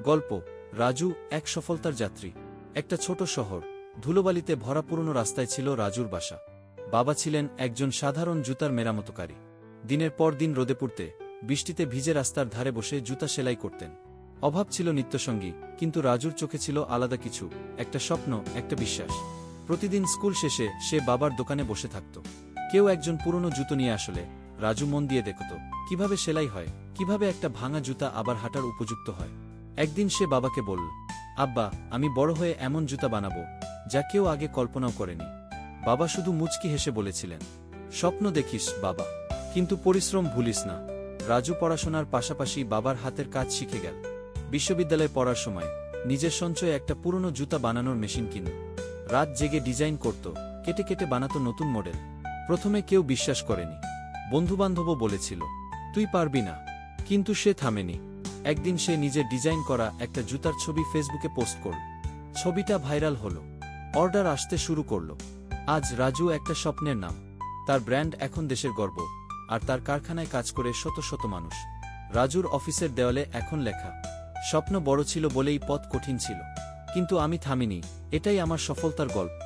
গল্প রাজু এক সফলতার যাত্রী। একটা ছোট শহর, ধুলোবালিতে ভরা পুরনো রাস্তায় ছিল রাজুর বাসা। বাবা ছিলেন একজন সাধারণ জুতার মেরামতকারী। দিনের পর দিন রোদে পুড়তে, বৃষ্টিতে ভিজে রাস্তার ধারে বসে জুতা সেলাই করতেন। অভাব ছিল নিত্যসঙ্গী, কিন্তু রাজুর চোখে ছিল আলাদা কিছু, একটা স্বপ্ন, একটা বিশ্বাস। প্রতিদিন স্কুল শেষে সে বাবার দোকানে বসে থাকত। কেউ একজন পুরনো জুতো নিয়ে আসলে রাজু মন দিয়ে দেখত কিভাবে সেলাই হয়, কিভাবে একটা ভাঙা জুতা আবার হাঁটার উপযুক্ত হয়। একদিন সে বাবাকে বলল, আব্বা, আমি বড় হয়ে এমন জুতা বানাবো যা কেউ আগে কল্পনাও করেনি। বাবা শুধু মুচকি হেসে বলেছিলেন, স্বপ্ন দেখিস বাবা, কিন্তু পরিশ্রম ভুলিস না। রাজু পড়াশোনার পাশাপাশি বাবার হাতের কাজ শিখে গেল। বিশ্ববিদ্যালয়ে পড়ার সময় নিজের সঞ্চয়ে একটা পুরনো জুতা বানানোর মেশিন কিনল। রাত জেগে ডিজাইন করত, কেটে কেটে বানাতো নতুন মডেল। প্রথমে কেউ বিশ্বাস করেনি, বন্ধুবান্ধবও বলেছিল তুই পারবি না, কিন্তু সে থামেনি। একদিন সে নিজের ডিজাইন করা একটা জুতার ছবি ফেসবুকে পোস্ট করল। ছবিটা ভাইরাল হলো, অর্ডার আসতে শুরু করল। আজ রাজু একটা স্বপ্নের নাম। তার ব্র্যান্ড এখন দেশের গর্ব, আর তার কারখানায় কাজ করে শত শত মানুষ। রাজুর অফিসের দেওয়ালে এখন লেখা, স্বপ্ন বড় ছিল বলেই পথ কঠিন ছিল, কিন্তু আমি থামিনি, এটাই আমার সফলতার গল্প।